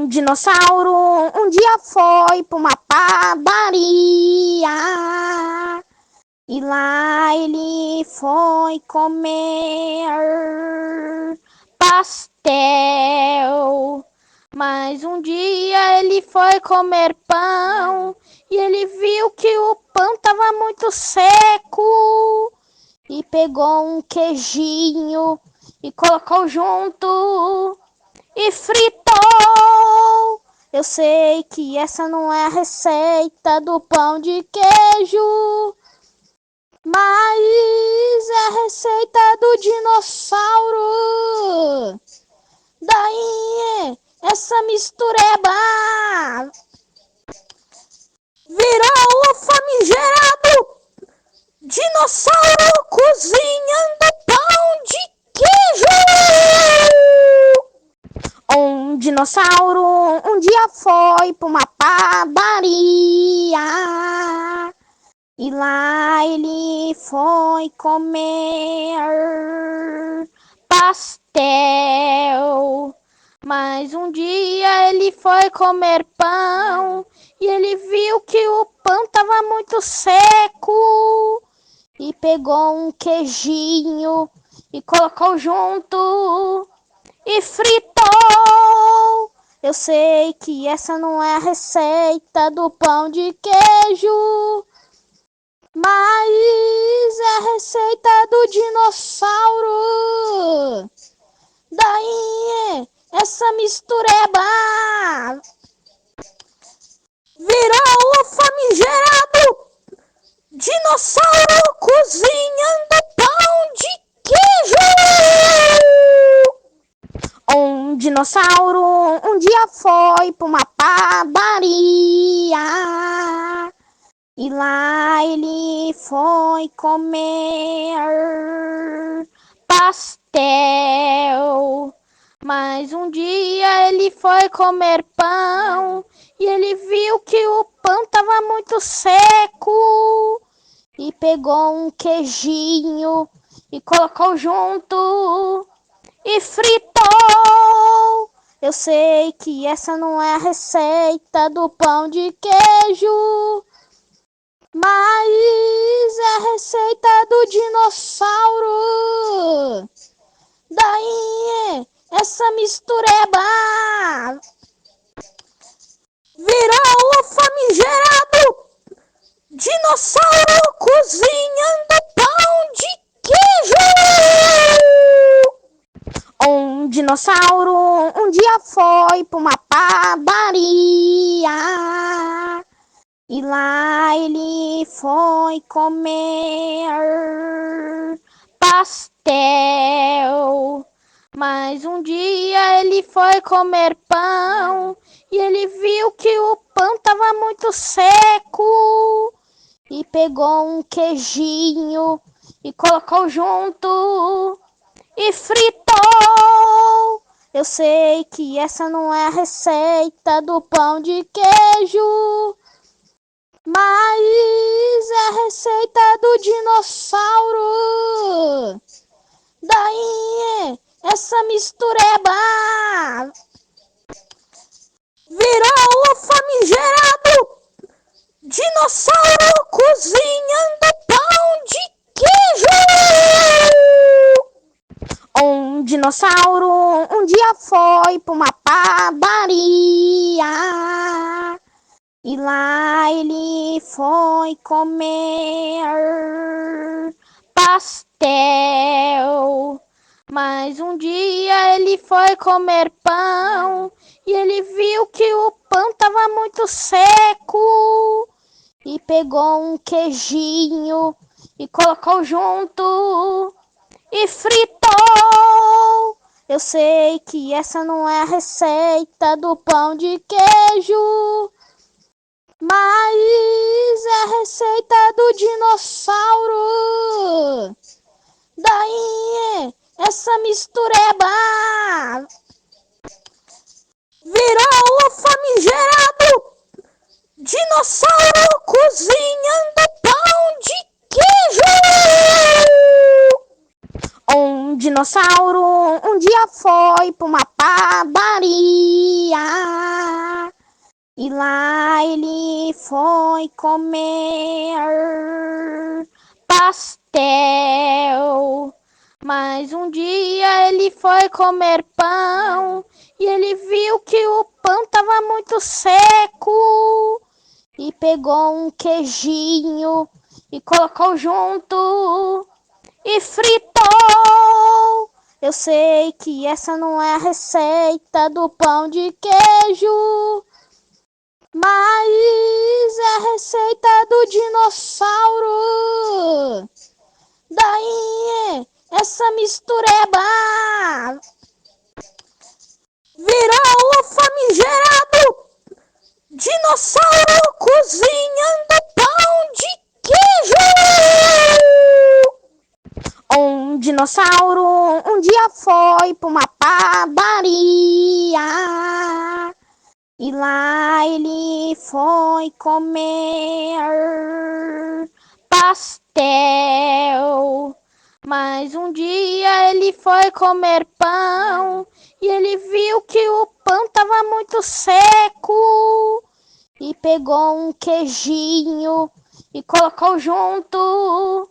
Um dinossauro um dia foi pra uma padaria e lá ele foi comer pastel. Mas um dia ele foi comer pão e ele viu que o pão tava muito seco e pegou um queijinho e colocou junto e fritou. Eu sei que essa não é a receita do pão de queijo, mas é a receita do dinossauro. Daí essa mistureba virou o famigerado dinossauro cozinhando pão de queijo. Um dinossauro um dia foi pra uma padaria e lá ele foi comer pastel. Mas um dia ele foi comer pão e ele viu que o pão tava muito seco e pegou um queijinho e colocou junto e fritou. Eu sei que essa não é a receita do pão de queijo, mas é a receita do dinossauro. Daí essa mistureba virou o famigerado dinossauro cozinhando pão de queijo. Um dinossauro um dia foi pra uma padaria e lá ele foi comer pastel. Mas um dia ele foi comer pão e ele viu que o pão tava muito seco e pegou um queijinho e colocou junto e fritou. Eu sei que essa não é a receita do pão de queijo, mas é a receita do dinossauro. Daí essa mistureba virou o famigerado dinossauro cozinhando pão de queijo. Um dinossauro um dia foi pra uma padaria e lá ele foi comer pastel. Mas um dia ele foi comer pão e ele viu que o pão tava muito seco e pegou um queijinho e colocou junto e fritou. Eu sei que essa não é a receita do pão de queijo, mas é a receita do dinossauro. Daí essa mistureba virou o famigerado dinossauro cozinhando pão de queijo. Um dinossauro um dia foi pra uma padaria e lá ele foi comer pastel. Mas um dia ele foi comer pão e ele viu que o pão tava muito seco e pegou um queijinho e colocou junto e fritou. Eu sei que essa não é a receita do pão de queijo, mas é a receita do dinossauro. Daí essa mistureba virou o famigerado dinossauro cozinhando pão de queijo. Um dinossauro um dia foi pra uma padaria lá ele foi comer pastel. Mas um dia ele foi comer pão e ele viu que o pão tava muito seco e pegou um queijinho e colocou junto e fritou. Eu sei que essa não é a receita do pão de queijo, mas é a receita do dinossauro. Daí essa mistureba virou o famigerado dinossauro cozinhando pão de queijo. Um dinossauro um dia foi para uma padaria e lá ele foi comer pastel. Mas um dia ele foi comer pão e ele viu que o pão tava muito seco e pegou um queijinho e colocou junto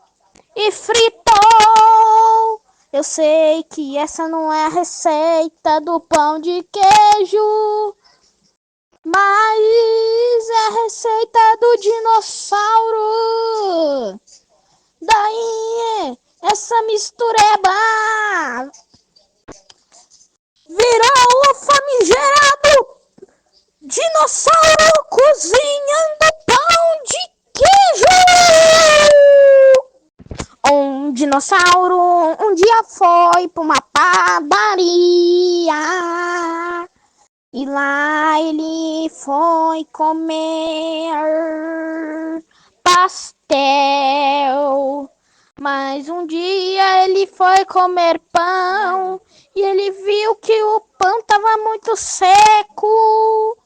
e fritou. Eu sei que essa não é a receita do pão de queijo, mas é a receita do dinossauro. Daí essa mistureba virou o famigerado dinossauro cozinhando pão de queijo. Um dinossauro um dia foi para uma padaria e lá ele foi comer pastel. Mas um dia ele foi comer pão e ele viu que o pão tava muito seco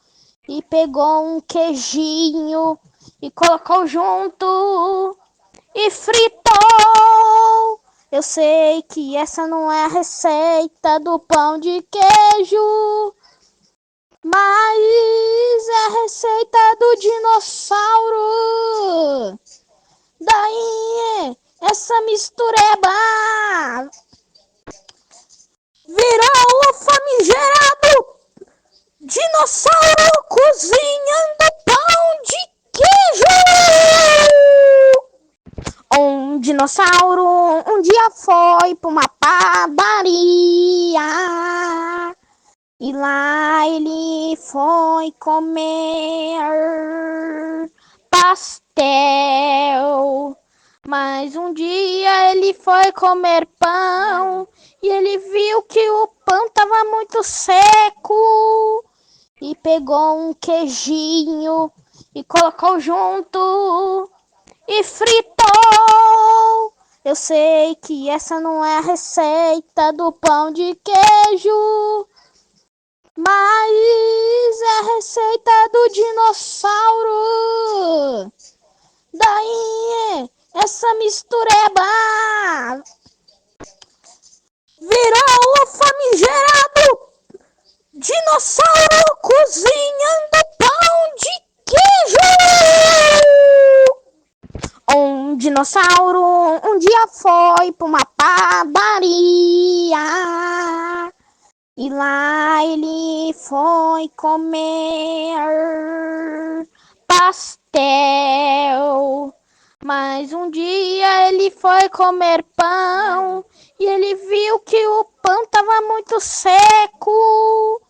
e pegou um queijinho e colocou junto e fritou. Eu sei que essa não é a receita do pão de queijo, mas é a receita do dinossauro. Daí essa mistureba virou o famigerado dinossauro cozinhando pão de queijo. Um dinossauro um dia foi para uma padaria e lá ele foi comer pastel. Mas um dia ele foi comer pão e ele viu que o pão tava muito seco e pegou um queijinho e colocou junto e fritou. Eu sei que essa não é a receita do pão de queijo, mas é a receita do dinossauro. Daí essa mistureba virou o famigerado dinossauro cozinhando pão de queijo. Um dinossauro um dia foi para uma padaria e lá ele foi comer pastel. Mas um dia ele foi comer pão e ele viu que o pão tava muito seco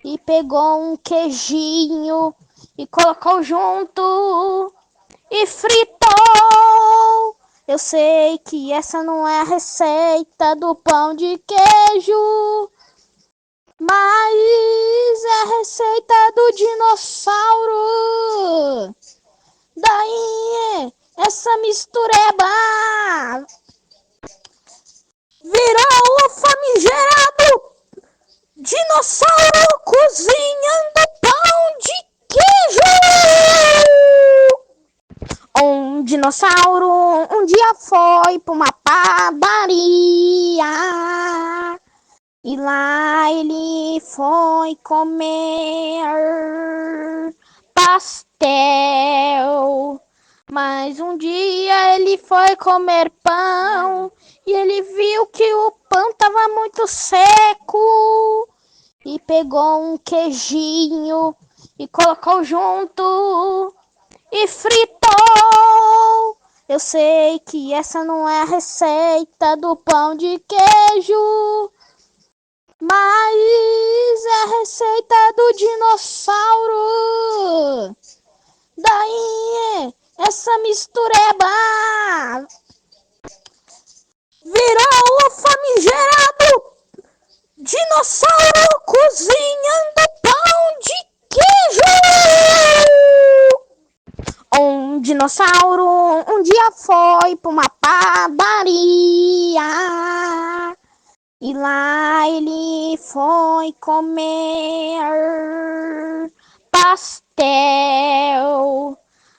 e pegou um queijinho e colocou junto e fritou. Eu sei que essa não é a receita do pão de queijo, mas é a receita do dinossauro. Daí essa mistureba virou o famigerado dinossauro cozinhando pão de queijo. Um dinossauro um dia foi para uma padaria e lá ele foi comer pastel. Mas um dia ele foi comer pão e ele viu que o pão tava muito seco e pegou um queijinho e colocou junto e fritou. Eu sei que essa não é a receita do pão de queijo, mas é a receita do dinossauro. Daí essa mistureba virou o famigerado dinossauro cozinhando pão de queijo. Um dinossauro um dia foi para uma padaria e lá ele foi comer pastel.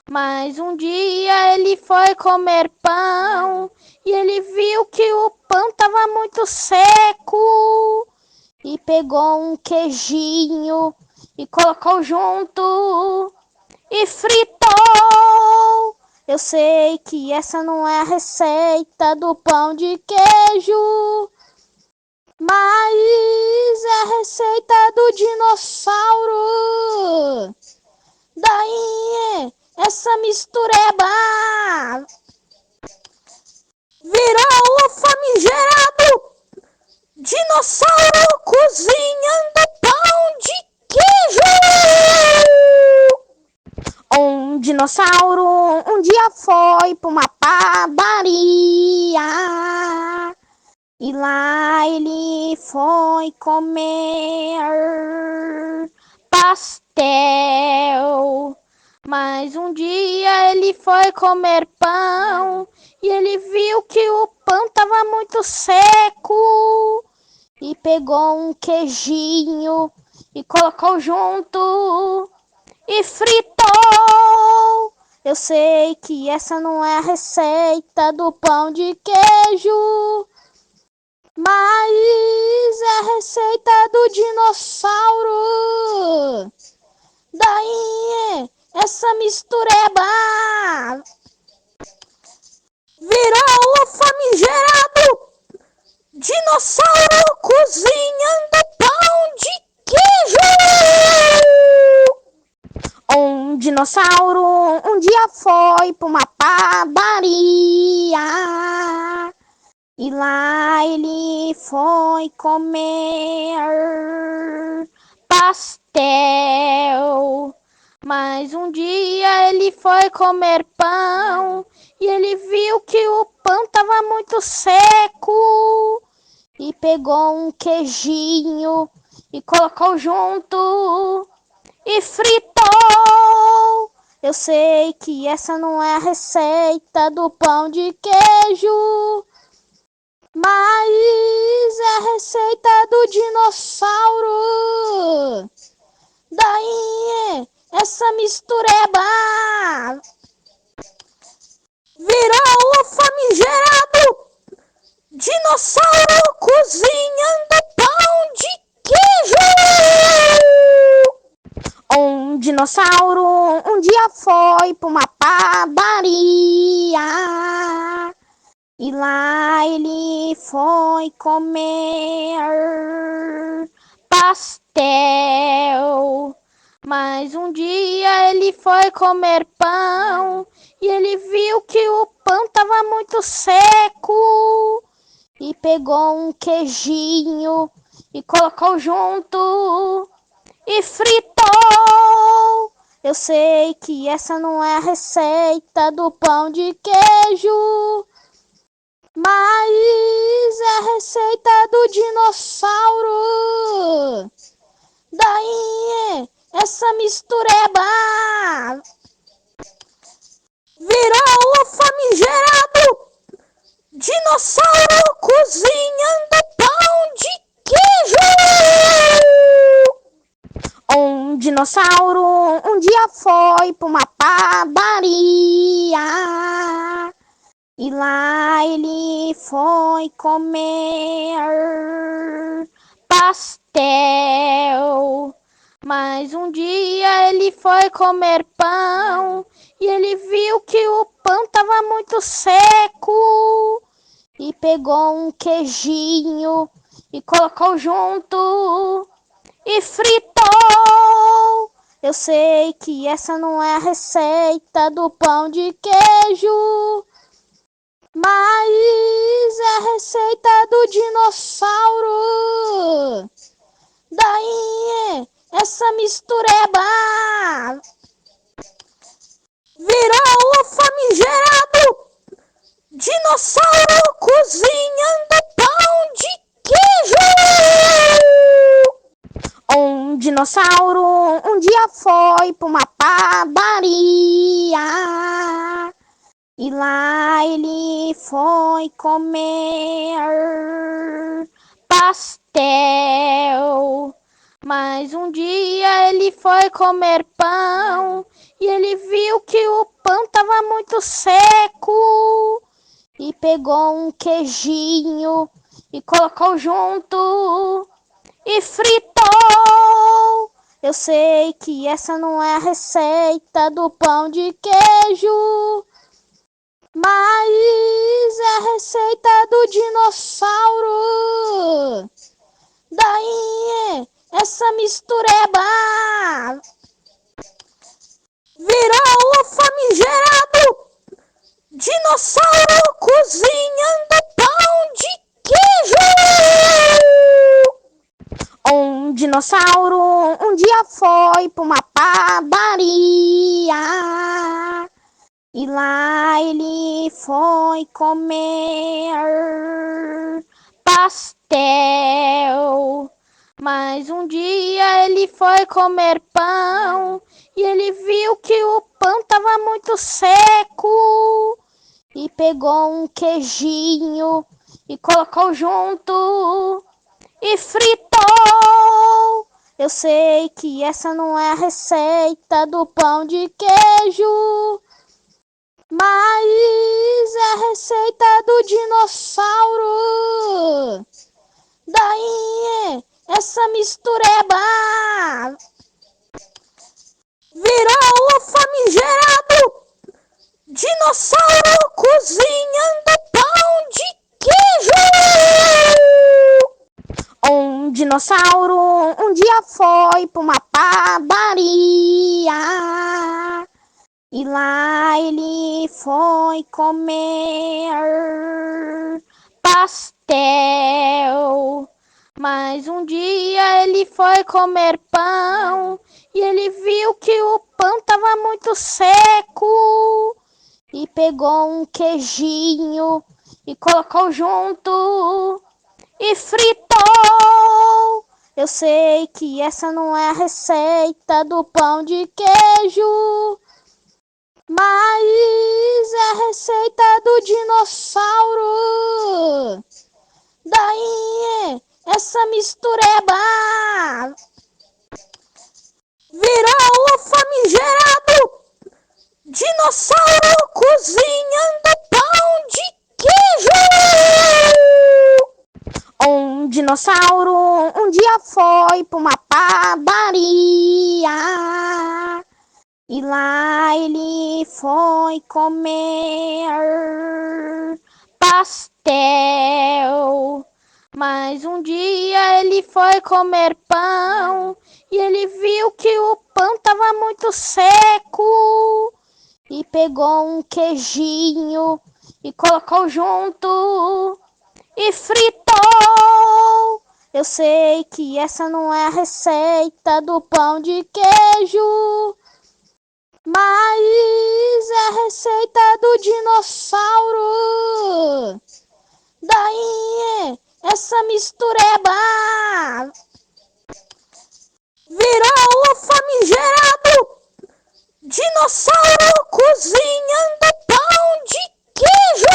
Mas um dia ele foi comer pão e ele viu que o pão tava muito seco e pegou um queijinho e colocou junto e fritou. Eu sei que essa não é a receita do pão de queijo, mas é a receita do dinossauro. Daí essa mistureba virou o famigerado dinossauro cozinhando pão de queijo. Um dinossauro um dia foi para uma padaria e lá ele foi comer pastel. Mas um dia ele foi comer pão e ele viu que o pão tava muito seco e pegou um queijinho e colocou junto e fritou. Eu sei que essa não é a receita do pão de queijo, mas é a receita do dinossauro. Daí essa mistureba virou o famigerado dinossauro cozinhando pão de queijo. Um dinossauro um dia foi para uma padaria e lá ele foi comer pastel. Mas um dia ele foi comer pão e ele viu que o pão tava muito seco e pegou um queijinho e colocou junto e fritou. Eu sei que essa não é a receita do pão de queijo, mas é a receita do dinossauro. Daí essa mistureba virou o famigerado dinossauro cozinhando pão de queijo. Um dinossauro um dia foi para uma padaria e lá ele foi comer pastel. Mas um dia ele foi comer pão e ele viu que o pão tava muito seco e pegou um queijinho e colocou junto e fritou. Eu sei que essa não é a receita do pão de queijo, mas é a receita do dinossauro. Daí essa mistureba virou o famigerado dinossauro cozinhando pão de queijo. Um dinossauro um dia foi para uma padaria e lá ele foi comer pastel. Mas um dia ele foi comer pão e ele viu que o pão estava muito seco e pegou um queijinho e colocou junto e fritou. Eu sei que essa não é a receita do pão de queijo, mas é a receita do dinossauro. Daí essa mistureba virou o famigerado dinossauro cozinhando pão de queijo. Um dinossauro um dia foi para uma padaria e lá ele foi comer pastel. Mas um dia ele foi comer pão e ele viu que o pão estava muito seco e pegou um queijinho e colocou junto e fritou. Eu sei que essa não é a receita do pão de queijo, mas é a receita do dinossauro. Daí essa mistureba virou o famigerado dinossauro cozinhando pão de queijo. Um dinossauro um dia foi para uma padaria e lá ele foi comer pastel. Mas um dia ele foi comer pão e ele viu que o pão estava muito seco e pegou um queijinho e colocou junto e fritou. Eu sei que essa não é a receita do pão de queijo, mas é a receita do dinossauro. Daí essa mistureba virou o famigerado dinossauro cozinhando pão de queijo. Um dinossauro um dia foi para uma padaria e lá ele foi comer pastel. Mas um dia ele foi comer pão e ele viu que o pão estava muito seco e pegou um queijinho e colocou junto e fritou. Eu sei que essa não é a receita do pão de queijo, mas é a receita do dinossauro. Daí essa mistureba virou o famigerado dinossauro cozinhando pão de queijo. Um dinossauro um dia foi para uma padaria e lá ele foi comer pastel. Mas um dia ele foi comer pão e ele viu que o pão estava muito seco e pegou um queijinho e colocou junto e fritou. Eu sei que essa não é a receita do pão de queijo, mas é a receita do dinossauro. Daí essa mistureba virou o famigerado dinossauro cozinhando pão de queijo.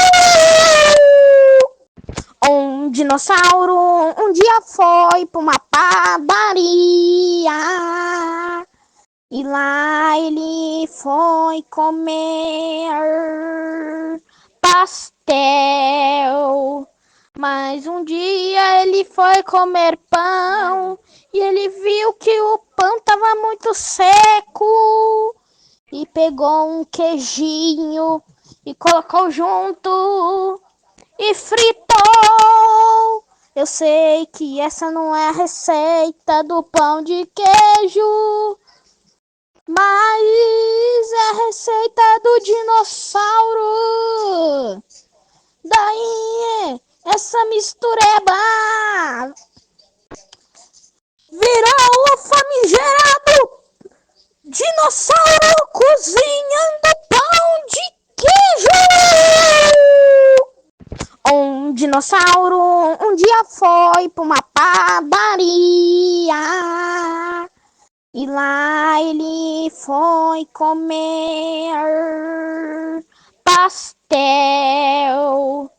Um dinossauro um dia foi para uma padaria e lá ele foi comer pastel. Mas um dia ele foi comer pão e ele viu que o pão estava muito seco e pegou um queijinho e colocou junto e fritou. Eu sei que essa não é a receita do pão de queijo, mas é a receita do dinossauro. Daí essa mistureba virou o famigerado dinossauro cozinhando pão de queijo. Um dinossauro um dia foi para uma padaria e lá ele foi comer pastel.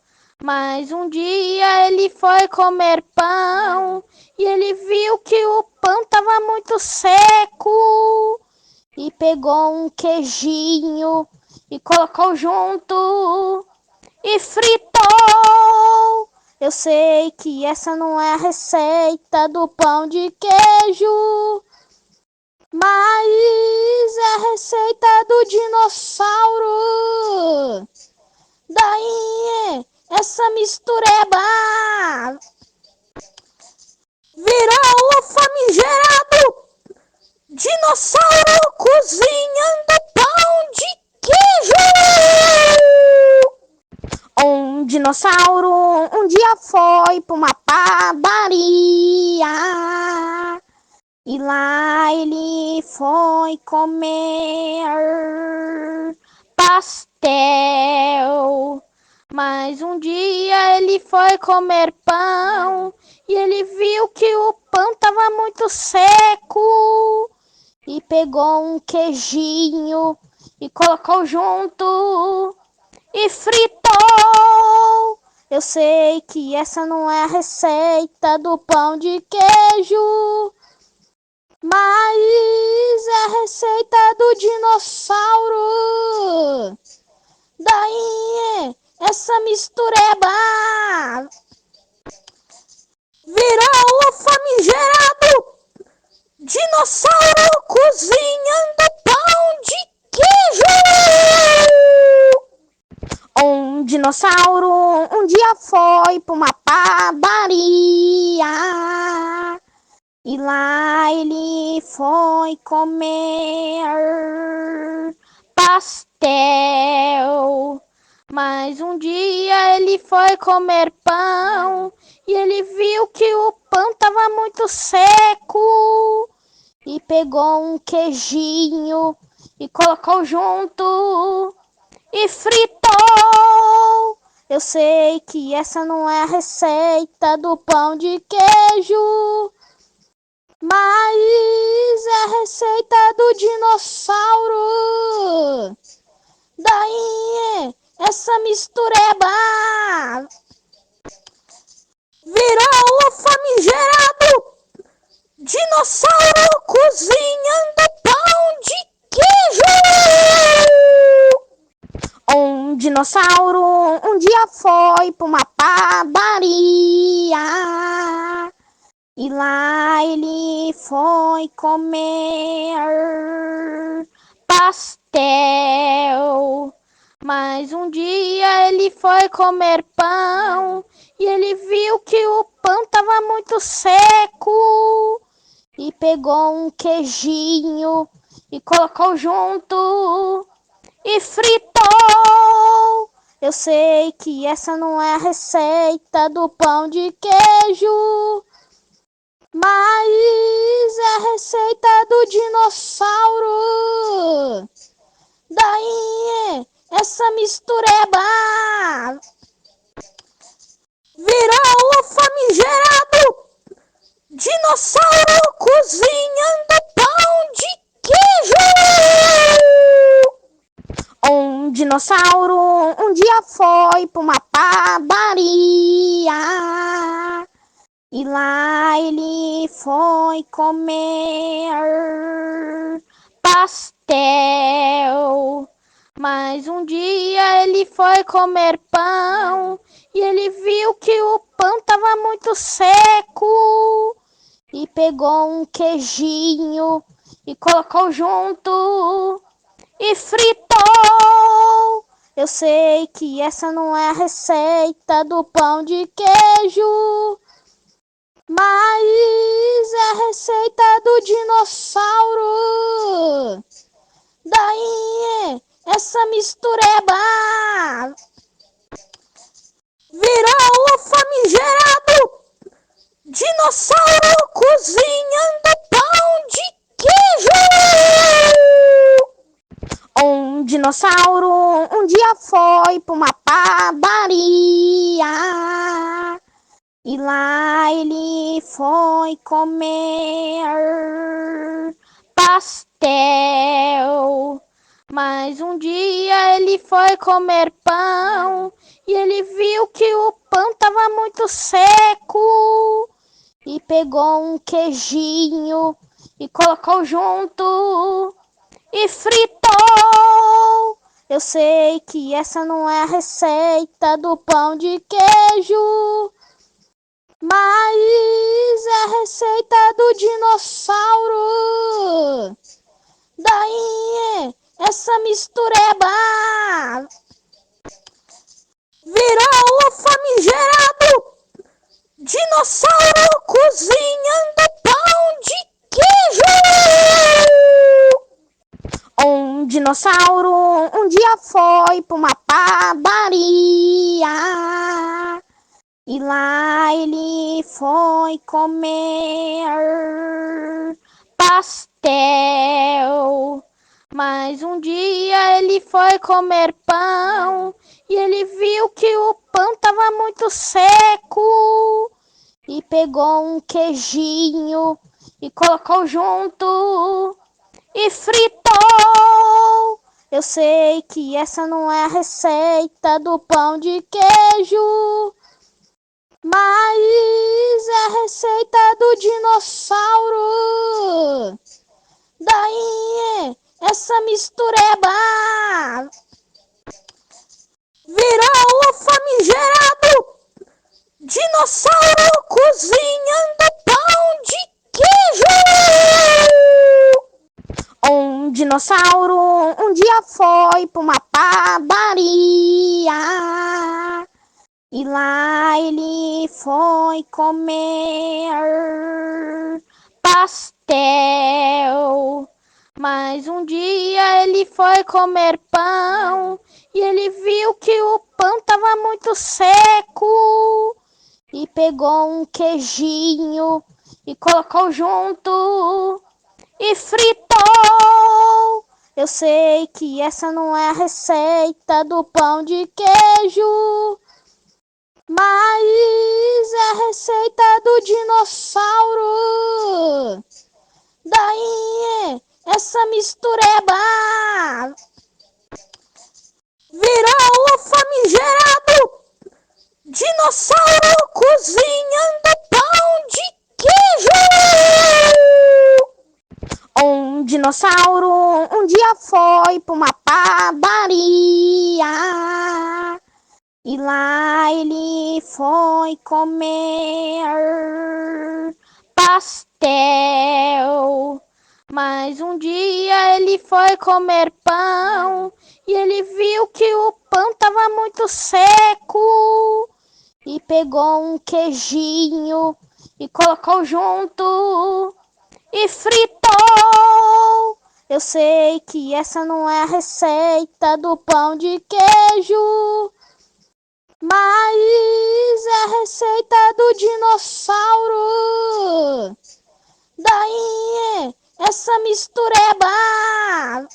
Mas um dia ele foi comer pão e ele viu que o pão estava muito seco e pegou um queijinho e colocou junto e fritou. Eu sei que essa não é a receita do pão de queijo, mas é a receita do dinossauro. Daí essa mistureba virou o famigerado dinossauro cozinhando pão de queijo. Um dinossauro um dia foi para uma padaria e lá ele foi comer pastel. Mas um dia ele foi comer pão e ele viu que o pão estava muito seco e pegou um queijinho e colocou junto e fritou. Eu sei que essa não é a receita do pão de queijo, mas é a receita do dinossauro. Daí essa mistureba virou o famigerado dinossauro cozinhando pão de queijo. Um dinossauro um dia foi para uma padaria e lá ele foi comer pastel. Mas um dia ele foi comer pão e ele viu que o pão estava muito seco e pegou um queijinho e colocou junto e fritou. Eu sei que essa não é a receita do pão de queijo, mas é a receita do dinossauro. Daí essa mistureba virou o famigerado dinossauro cozinhando pão de queijo. Um dinossauro um dia foi para uma padaria e lá ele foi comer pastel. Mas um dia ele foi comer pão e ele viu que o pão estava muito seco e pegou um queijinho e colocou junto e fritou. Eu sei que essa não é a receita do pão de queijo, mas é a receita do dinossauro. Daí essa mistureba virou o famigerado dinossauro cozinhando pão de queijo. Um dinossauro um dia foi para uma padaria e lá ele foi comer pastel. Mas um dia ele foi comer pão e ele viu que o pão tava muito seco e pegou um queijinho e colocou junto e fritou. Eu sei que essa não é a receita do pão de queijo, mas é a receita do dinossauro. Daí, essa mistureba virou o famigerado dinossauro cozinhando pão de queijo. Um dinossauro um dia foi pra uma padaria e lá ele foi comer pastel. Mas um dia ele foi comer pão e ele viu que o pão tava muito seco e pegou um queijinho e colocou junto e fritou. Eu sei que essa não é a receita do pão de queijo, mas é a receita do dinossauro. Daí, essa mistureba virou o famigerado dinossauro cozinhando pão de queijo. Um dinossauro um dia foi pra uma padaria e lá ele foi comer pastel. Mas um dia ele foi comer pão e ele viu que o pão tava muito seco e pegou um queijinho e colocou junto e fritou. Eu sei que essa não é a receita do pão de queijo, mas é a receita do dinossauro. Daí, essa mistureba virou o famigerado dinossauro cozinhando pão de queijo. Um dinossauro um dia foi pra uma padaria e lá ele foi comer pastel. Mas um dia ele foi comer pão e ele viu que o pão tava muito seco e pegou um queijinho e colocou junto e fritou. Eu sei que essa não é a receita do pão de queijo, mas é a receita do dinossauro. Daí, essa mistureba virou o famigerado dinossauro cozinhando pão de queijo. Um dinossauro um dia foi pra uma padaria e lá ele foi comer pastel. Mas um dia ele foi comer pão e ele viu que o pão tava muito seco e pegou um queijinho e colocou junto e fritou. Eu sei que essa não é a receita do pão de queijo, mas é a receita do dinossauro. Daí, essa mistureba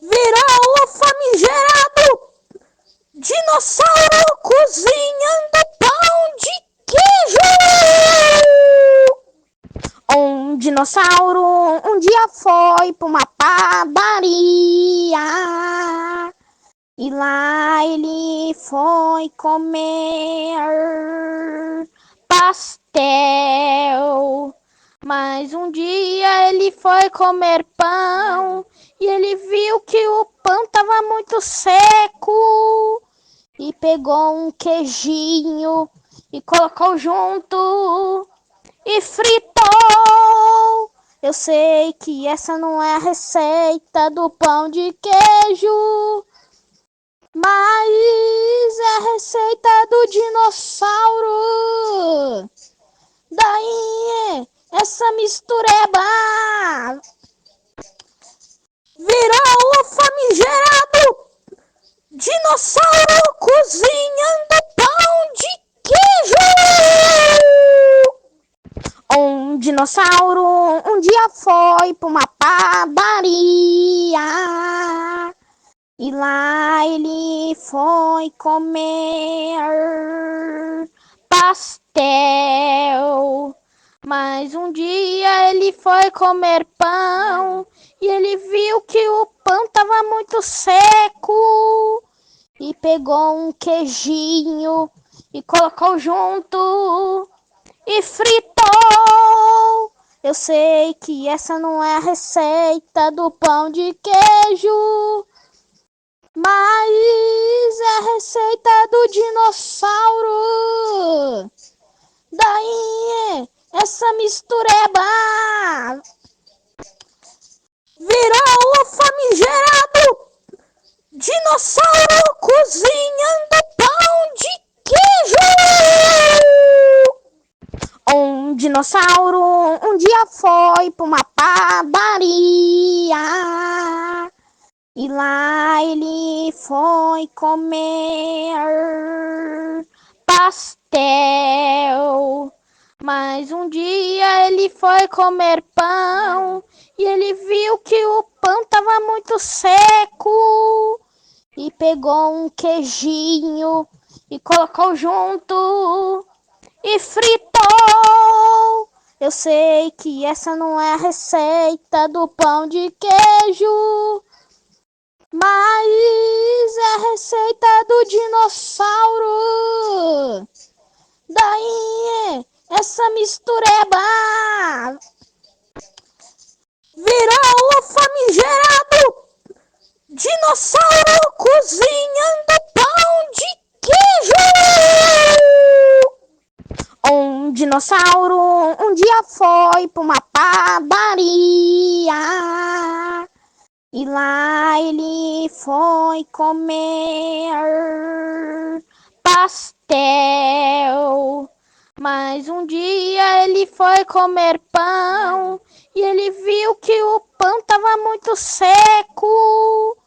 virou o famigerado dinossauro cozinhando pão de queijo. Um dinossauro um dia foi pra uma padaria e lá ele foi comer pastel. Mas um dia ele foi comer pão e ele viu que o pão tava muito seco e pegou um queijinho e colocou junto e fritou. Eu sei que essa não é a receita do pão de queijo, mas é a receita do dinossauro. Daí essa mistureba virou o famigerado dinossauro cozinhando pão de queijo. Um dinossauro um dia foi para uma padaria e lá ele foi comer pastel. Mas um dia ele foi comer pão e ele viu que o pão estava muito seco e pegou um queijinho e colocou junto e fritou. Eu sei que essa não é a receita do pão de queijo, mas é a receita do dinossauro. Daí essa mistureba virou o famigerado dinossauro cozinhando pão de queijo. Um dinossauro um dia foi para uma padaria e lá ele foi comer pastel. Mas um dia ele foi comer pão e ele viu que o pão estava muito seco e pegou um queijinho e colocou junto e fritou. Eu sei que essa não é a receita do pão de queijo, mas é a receita do dinossauro. Daí essa mistureba virou o famigerado dinossauro cozinhando pão de queijo. Um dinossauro um dia foi para uma padaria e lá ele foi comer pastel. Mas um dia ele foi comer pão e ele viu que o pão estava muito seco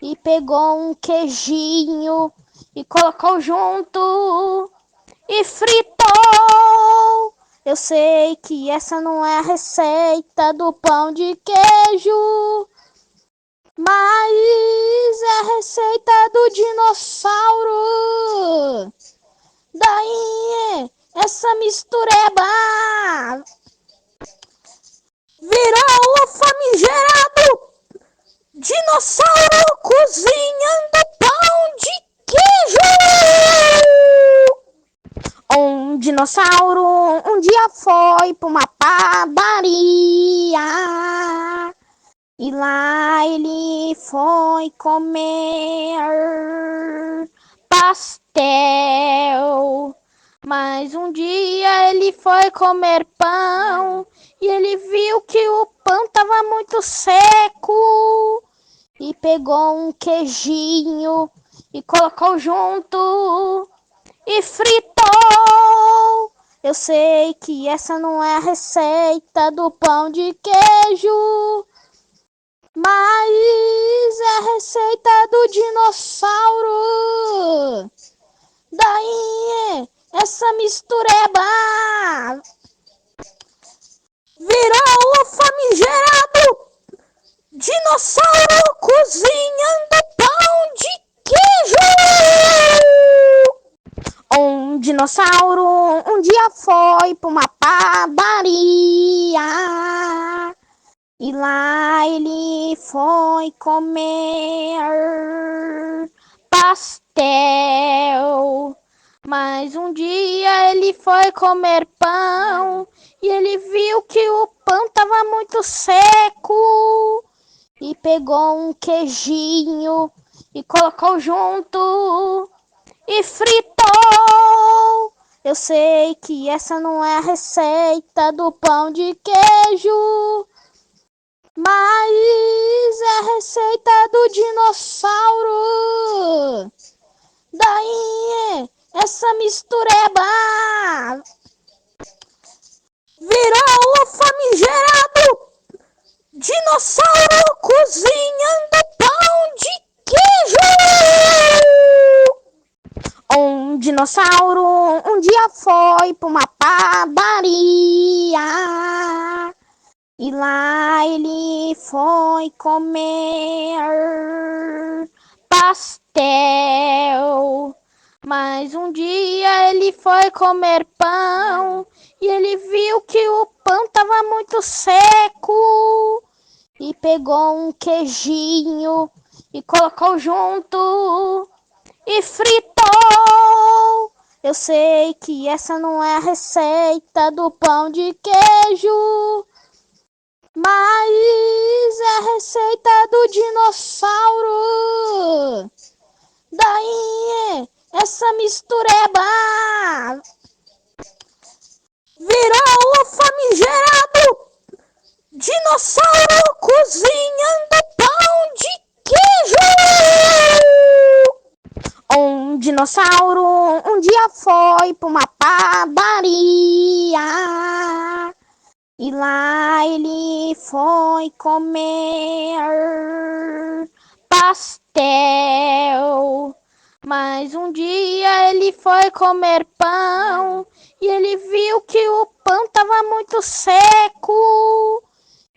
e pegou um queijinho e colocou junto e fritou. Eu sei que essa não é a receita do pão de queijo, mas é a receita do dinossauro. Daí essa mistureba virou o famigerado dinossauro cozinhando pão de queijo. Um dinossauro um dia foi para uma padaria e lá ele foi comer pastel. Mas um dia ele foi comer pão e ele viu que o pão estava muito seco e pegou um queijinho e colocou junto e fritou. Eu sei que essa não é a receita do pão de queijo, mas é a receita do dinossauro. Daí essa mistureba virou o famigerado dinossauro cozinhando pão de queijo. Um dinossauro um dia foi para uma padaria e lá ele foi comer pastel. Mas um dia ele foi comer pão e ele viu que o pão estava muito seco e pegou um queijinho e colocou junto e fritou. Eu sei que essa não é a receita do pão de queijo, mas é a receita do dinossauro. Daí, essa mistureba virou o famigerado dinossauro cozinhando pão de queijo. Um dinossauro um dia foi pra uma padaria e lá ele foi comer pastel. Mas um dia ele foi comer pão e ele viu que o pão tava muito seco e pegou um queijinho e colocou junto e fritou. Eu sei que essa não é a receita do pão de queijo, mas é a receita do dinossauro. Daí, essa mistureba virou o famigerado dinossauro cozinhando pão de queijo. Um dinossauro um dia foi pra uma padaria e lá ele foi comer pastel. Mas um dia ele foi comer pão e ele viu que o pão tava muito seco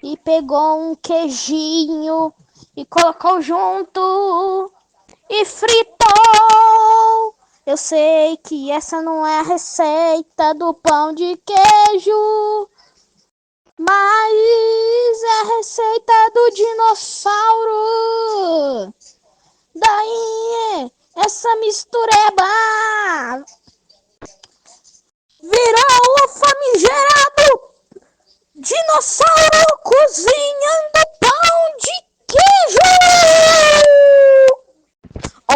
e pegou um queijinho e colocou junto e fritou. Eu sei que essa não é a receita do pão de queijo, mas é a receita do dinossauro. Daí, essa mistureba virou o famigerado dinossauro cozinhando pão de queijo.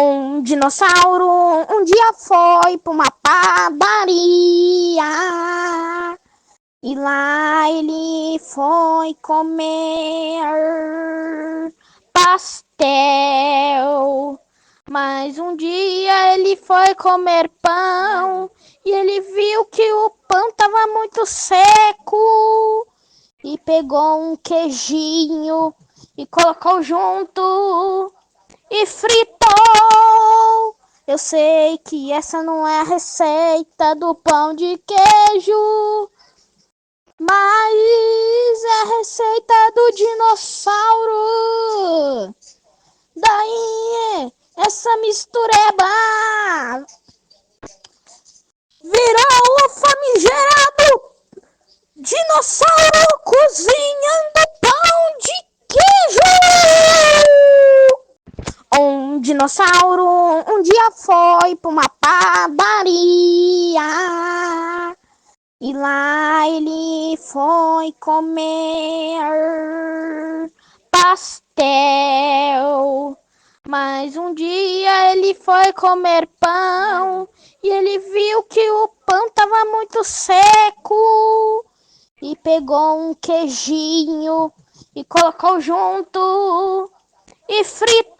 Um dinossauro um dia foi pra uma padaria e lá ele foi comer pastel. Mas um dia ele foi comer pão e ele viu que o pão tava muito seco e pegou um queijinho e colocou junto e fritou. Eu sei que essa não é a receita do pão de queijo, mas é a receita do dinossauro. Daí, essa mistureba virou o famigerado dinossauro cozinhando pão de queijo. Um dinossauro um dia foi pra uma padaria e lá ele foi comer pastel. Mas um dia ele foi comer pão e ele viu que o pão tava muito seco e pegou um queijinho e colocou junto e fritou.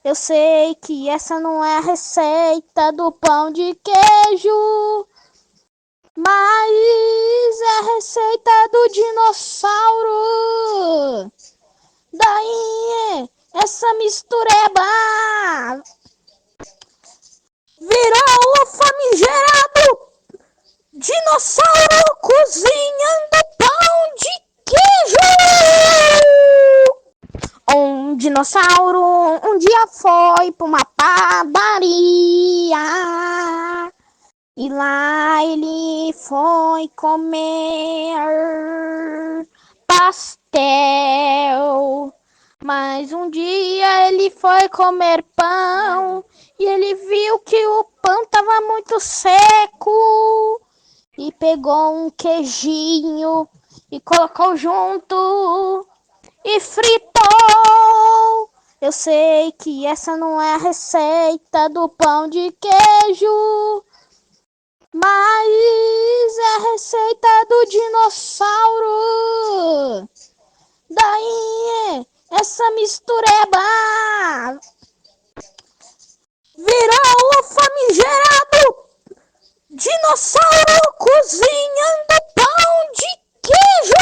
Eu sei que essa não é a receita do pão de queijo, mas é a receita do dinossauro. Daí, essa mistureba virou o famigerado dinossauro cozinhando pão de queijo. Um dinossauro um dia foi pra uma padaria e lá ele foi comer pastel. Mas um dia ele foi comer pão e ele viu que o pão tava muito seco e pegou um queijinho e colocou junto e fritou. Eu sei que essa não é a receita do pão de queijo, mas é a receita do dinossauro. Daí, essa mistureba virou o famigerado dinossauro cozinhando pão de queijo.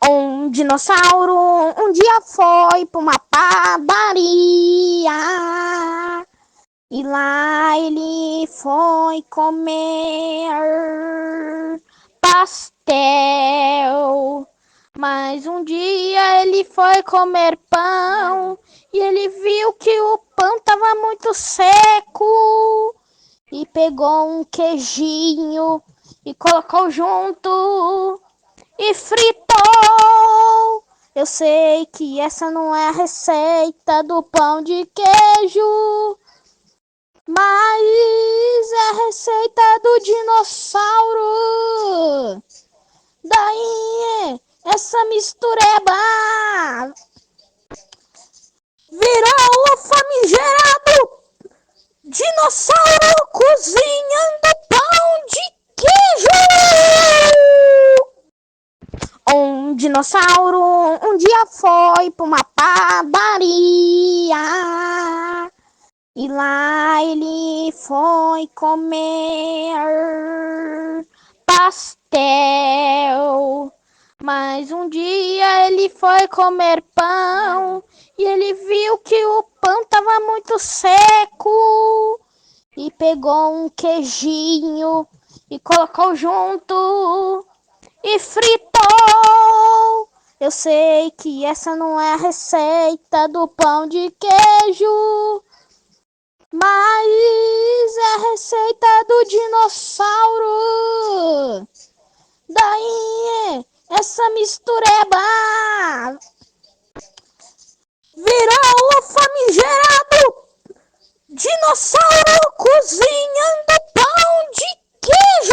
Um dinossauro um dia foi pra uma padaria e lá ele foi comer pastel. Mas um dia ele foi comer pão e ele viu que o pão tava muito seco e pegou um queijinho e colocou junto e fritou. Eu sei que essa não é a receita do pão de queijo, mas é a receita do dinossauro. Daí, essa mistureba virou o famigerado dinossauro cozinhando pão de queijo. Um dinossauro um dia foi pra uma padaria e lá ele foi comer pastel. Mas um dia ele foi comer pão e ele viu que o pão tava muito seco e pegou um queijinho e colocou junto e fritou. Eu sei que essa não é a receita do pão de queijo, mas é a receita do dinossauro. Daí, essa mistureba virou o famigerado dinossauro cozinhando pão de queijo.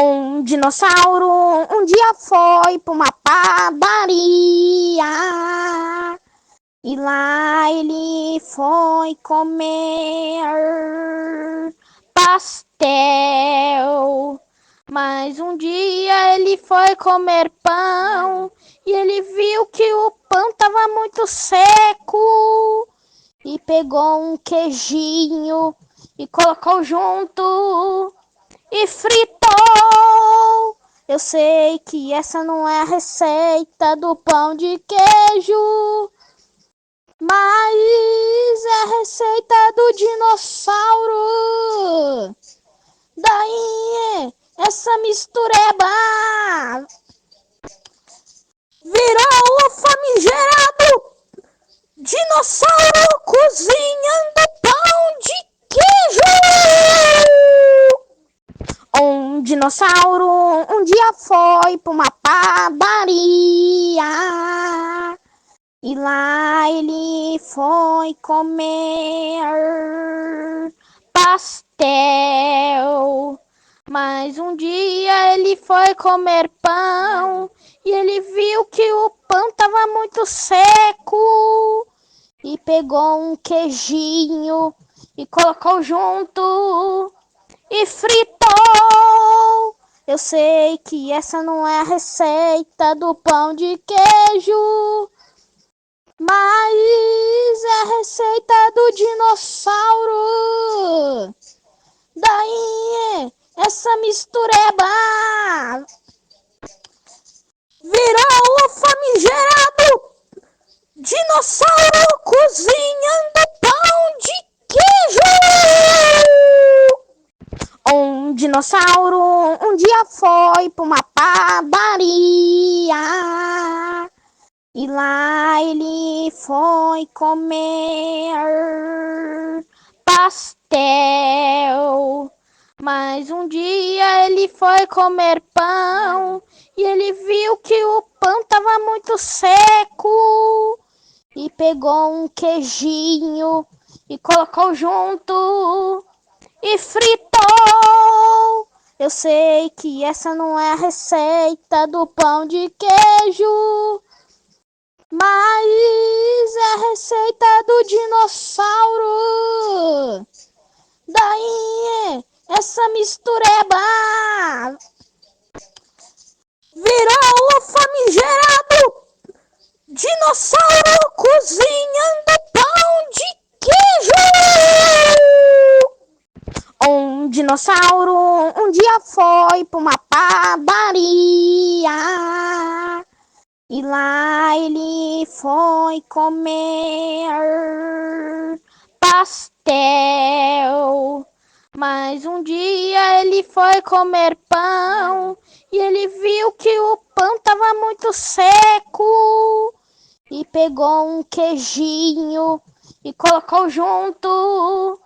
Um dinossauro um dia foi pra uma padaria e lá ele foi comer pastel. Mas um dia ele foi comer pão e ele viu que o pão tava muito seco e pegou um queijinho e colocou junto e fritou. Eu sei que essa não é a receita do pão de queijo, mas é a receita do dinossauro. Daí, essa mistureba virou o famigerado dinossauro cozinhando pão de queijo. Um dinossauro um dia foi pra uma padaria e lá ele foi comer pastel. Mas um dia ele foi comer pão e ele viu que o pão tava muito seco e pegou um queijinho e colocou junto e fritou. Eu sei que essa não é a receita do pão de queijo, mas é a receita do dinossauro. Daí, essa mistureba virou o famigerado dinossauro cozinhando pão de queijo. Um dinossauro um dia foi pra uma padaria e lá ele foi comer pastel. Mas um dia ele foi comer pão e ele viu que o pão tava muito seco e pegou um queijinho e colocou junto e fritou. Eu sei que essa não é a receita do pão de queijo, Mas é a receita do dinossauro. Daí essa mistureba virou o famigerado dinossauro cozinhando pão de queijo. Um dinossauro um dia foi pra uma padaria e lá ele foi comer pastel. Mas um dia ele foi comer pão e ele viu que o pão tava muito seco e pegou um queijinho e colocou junto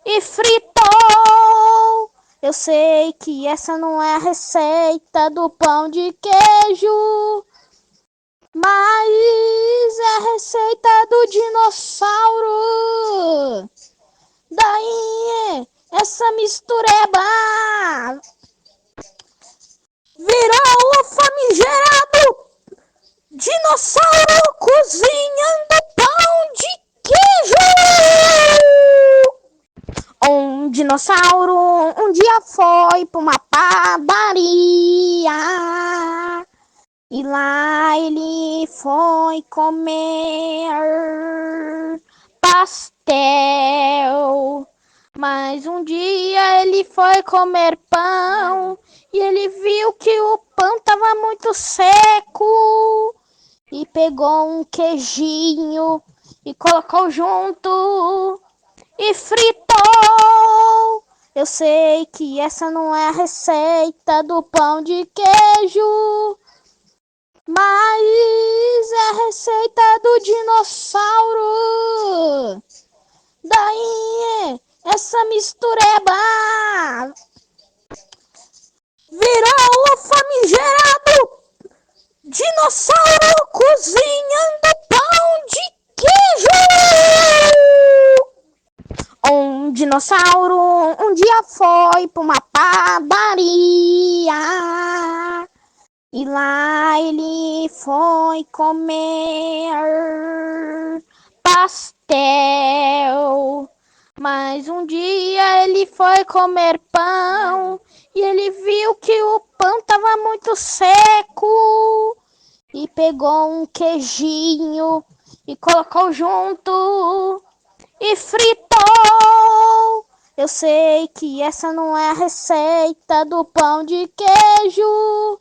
e fritou. Eu sei que essa não é a receita do pão de queijo, mas é a receita do dinossauro. Daí essa mistureba virou o famigerado dinossauro cozinhando pão de queijo. Um dinossauro um dia foi pra uma padaria e lá ele foi comer pastel. Mas um dia ele foi comer pão e ele viu que o pão tava muito seco e pegou um queijinho e colocou junto e fritou. Eu sei que essa não é a receita do pão de queijo, mas é a receita do dinossauro. Daí essa mistureba virou o famigerado dinossauro cozinhando pão de queijo. Um dinossauro um dia foi pra uma padaria e lá ele foi comer pastel. Mas um dia ele foi comer pão e ele viu que o pão tava muito seco e pegou um queijinho e colocou junto e fritou. Eu sei que essa não é a receita do pão de queijo,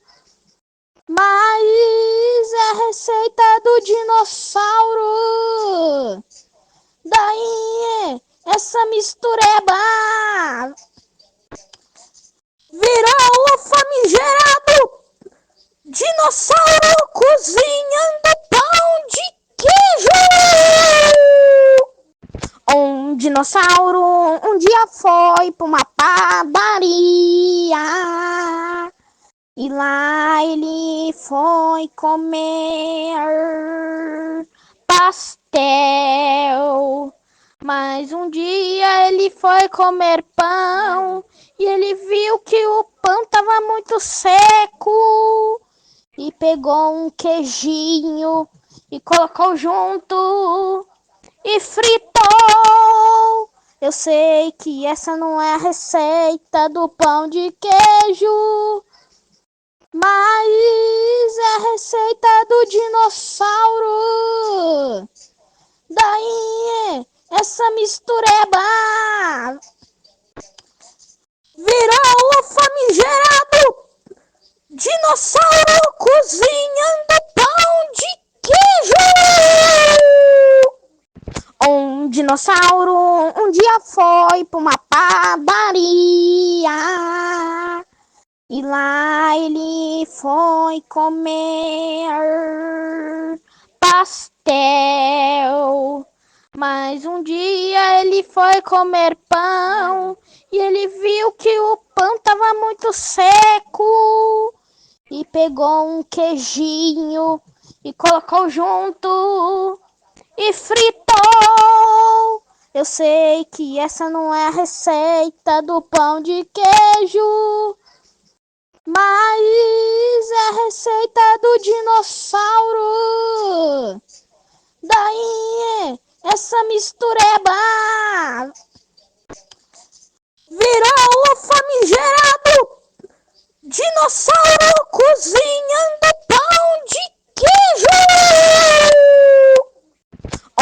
mas é a receita do dinossauro. Daí essa mistureba virou o famigerado dinossauro cozinhando pão de queijo. Um dinossauro um dia foi pra uma padaria e lá ele foi comer pastel. Mas um dia ele foi comer pão e ele viu que o pão tava muito seco e pegou um queijinho e colocou junto e fritou. Eu sei que essa não é a receita do pão de queijo, mas é a receita do dinossauro. Daí essa mistureba virou o famigerado dinossauro cozinhando pão de queijo. Um dinossauro um dia foi pra uma padaria e lá ele foi comer pastel. Mas um dia ele foi comer pão e ele viu que o pão tava muito seco e pegou um queijinho e colocou junto e fritou. Eu sei que essa não é a receita do pão de queijo, mas é a receita do dinossauro. Daí essa mistureba virou o famigerado dinossauro cozinhando pão de queijo.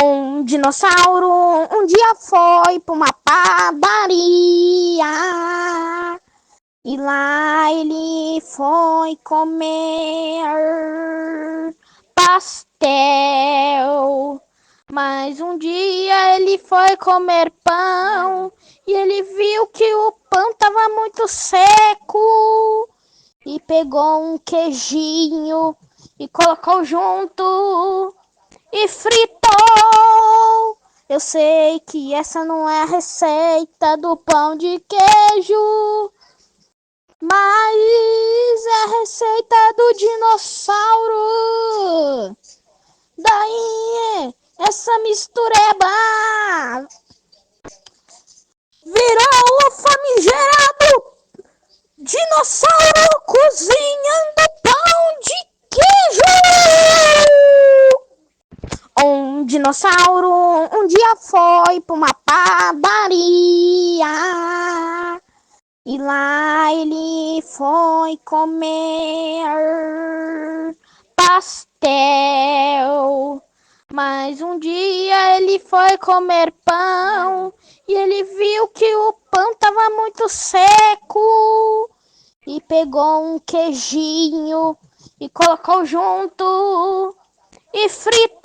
Um dinossauro um dia foi pra uma padaria e lá ele foi comer pastel. Mas um dia ele foi comer pão e ele viu que o pão tava muito seco e pegou um queijinho e colocou junto e fritou. Eu sei que essa não é a receita do pão de queijo, mas é a receita do dinossauro. Daí essa mistureba virou o famigerado dinossauro cozinhando pão de queijo. Um dinossauro um dia foi pra uma padaria e lá ele foi comer pastel. Mas um dia ele foi comer pão e ele viu que o pão tava muito seco e pegou um queijinho e colocou junto e fritou.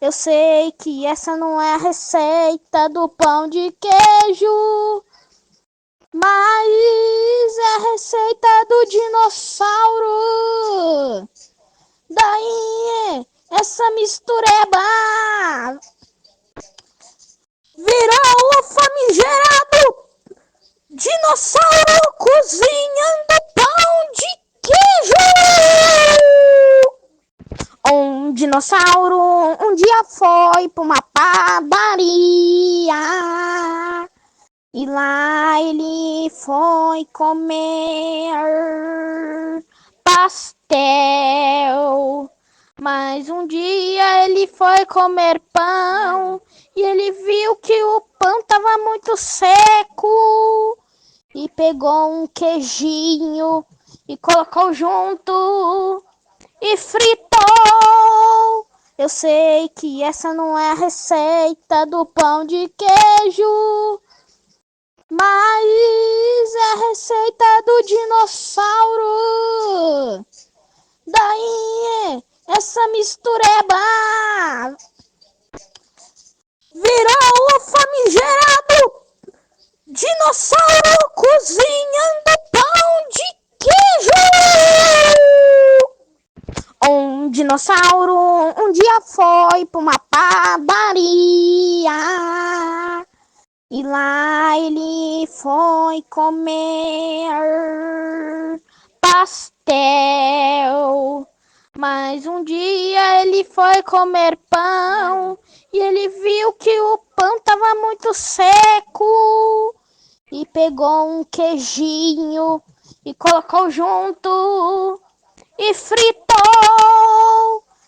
Eu sei que essa não é a receita do pão de queijo, mas é a receita do dinossauro. Daí essa mistureba virou o famigerado dinossauro cozinhando pão de queijo. Um dinossauro um dia foi pra uma padaria e lá ele foi comer pastel. Mas um dia ele foi comer pão e ele viu que o pão tava muito seco e pegou um queijinho e colocou junto e fritou. Eu sei que essa não é a receita do pão de queijo, mas é a receita do dinossauro. Daí essa mistureba virou o famigerado dinossauro cozinhando pão de queijo. Um dinossauro um dia foi pra uma padaria e lá ele foi comer pastel. Mas um dia ele foi comer pão e ele viu que o pão tava muito seco e pegou um queijinho e colocou junto e fritou.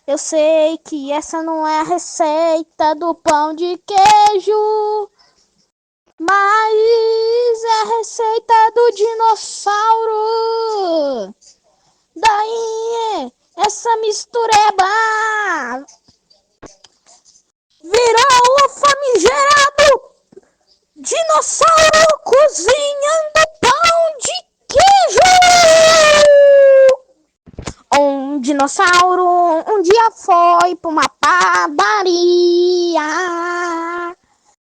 Eu sei que essa não é a receita do pão de queijo, mas é a receita do dinossauro. Daí essa mistureba virou o famigerado dinossauro cozinhando pão de queijo. Um dinossauro um dia foi pra uma padaria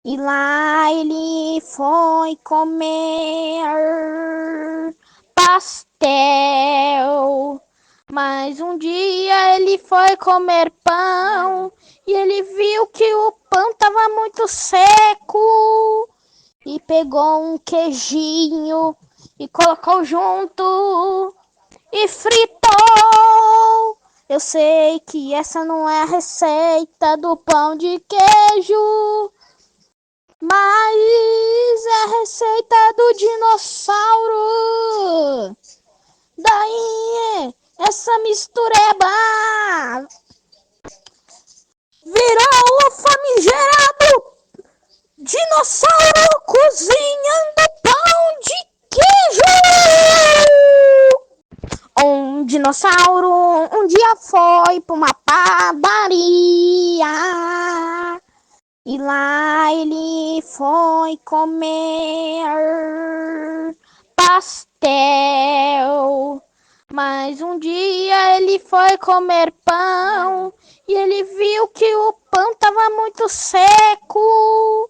e lá ele foi comer pastel. Mas um dia ele foi comer pão e ele viu que o pão tava muito seco e pegou um queijinho e colocou junto e fritou. Eu sei que essa não é a receita do pão de queijo, mas é a receita do dinossauro. Daí essa mistureba Virou o famigerado dinossauro cozinhando pão de queijo. Um dinossauro um dia foi pra uma padaria e lá ele foi comer pastel. Mas um dia ele foi comer pão e ele viu que o pão tava muito seco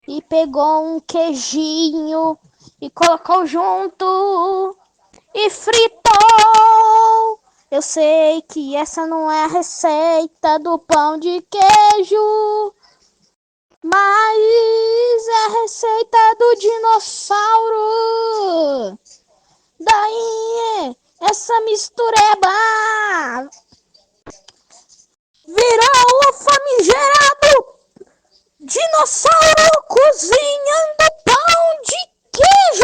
e pegou um queijinho e colocou junto e fritou. Eu sei que essa não é a receita do pão de queijo, mas é a receita do dinossauro. Daí essa mistureba virou o famigerado dinossauro cozinhando pão de queijo.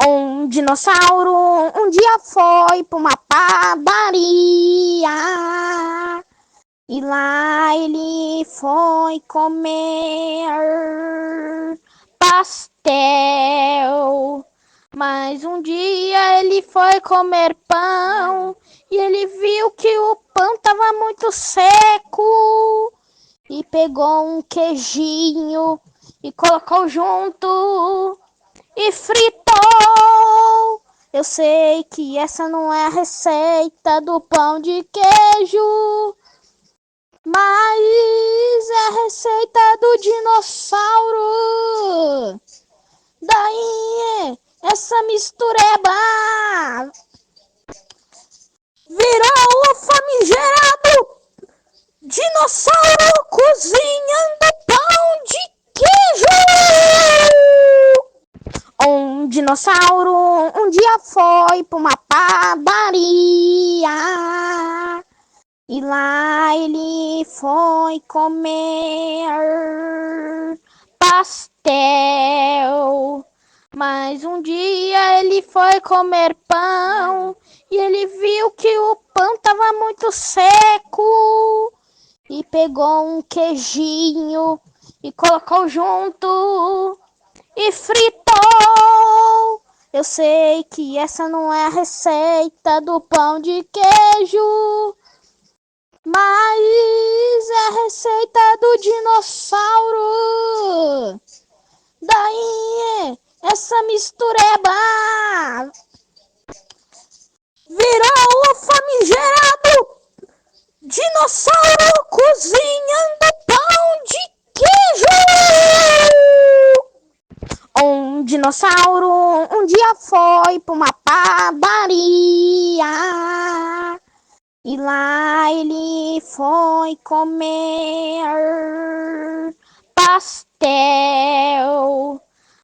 Um dinossauro um dia foi pra uma padaria e lá ele foi comer pastel. Mas um dia ele foi comer pão e ele viu que o pão tava muito seco e pegou um queijinho e colocou junto e fritou. Eu sei que essa não é a receita do pão de queijo, mas é a receita do dinossauro. Daí essa mistureba virou o famigerado dinossauro cozinhando pão de queijo. Um dinossauro um dia foi pra uma padaria e lá ele foi comer pastel. Mas um dia ele foi comer pão e ele viu que o pão tava muito seco e pegou um queijinho e colocou junto e fritou. Eu sei que essa não é a receita do pão de queijo, mas é a receita do dinossauro. Daí essa mistureba virou o famigerado dinossauro cozinhando pão de queijo. Um dinossauro um dia foi pra uma padaria e lá ele foi comer pastel.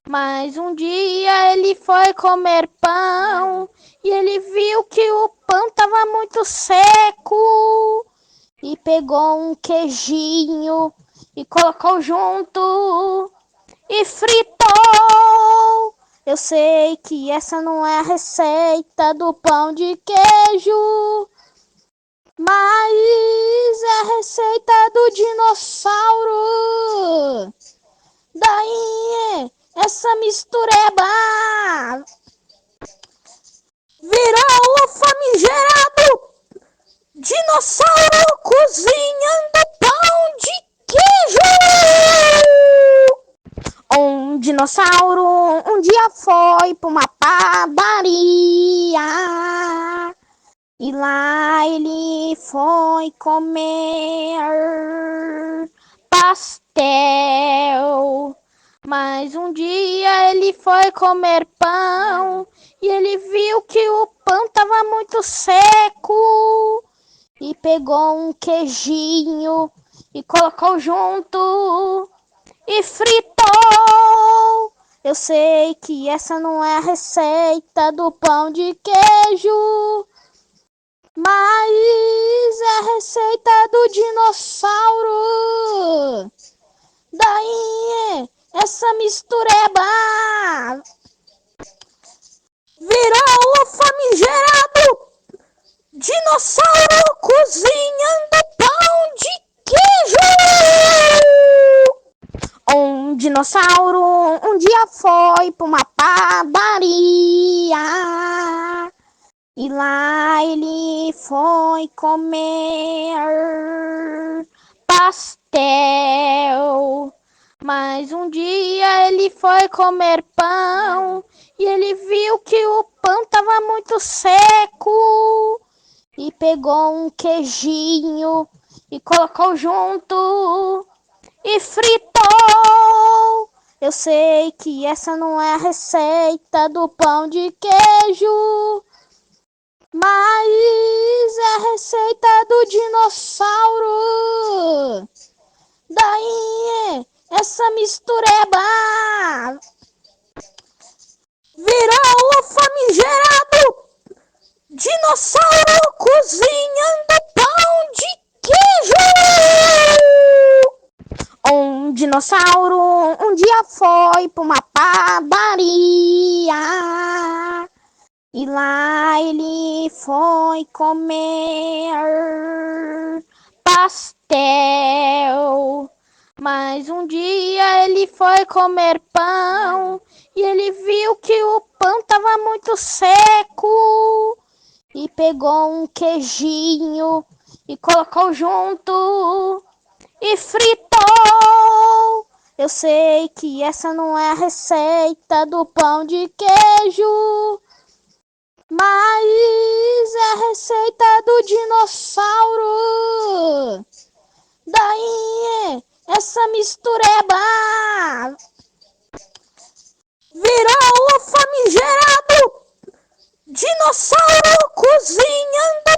Mas um dia ele foi comer pão e ele viu que o pão tava muito seco e pegou um queijinho e colocou junto e fritou. Eu sei que essa não é a receita do pão de queijo, mas é a receita do dinossauro. Daí essa mistureba virou o famigerado dinossauro cozinhando pão de queijo. Um dinossauro um dia foi pra uma padaria e lá ele foi comer pastel. Mas um dia ele foi comer pão e ele viu que o pão tava muito seco e pegou um queijinho e colocou junto e fritou. Eu sei que essa não é a receita do pão de queijo, mas é a receita do dinossauro. Daí essa mistureba virou o famigerado dinossauro cozinhando dinossauro um dia foi pra uma padaria e lá ele foi comer pastel. Mas um dia ele foi comer pão e ele viu que o pão tava muito seco e pegou um queijinho e colocou junto e fritou. Eu sei que essa não é a receita do pão de queijo, mas é a receita do dinossauro. Daí, essa mistureba virou o famigerado dinossauro cozinhando pão de queijo. Um dinossauro um dia foi pra uma padaria e lá ele foi comer pastel. Mas um dia ele foi comer pão e ele viu que o pão tava muito seco e pegou um queijinho e colocou junto e fritou. Eu sei que essa não é a receita do pão de queijo, mas é a receita do dinossauro. Daí, essa mistureba virou o famigerado dinossauro cozinhando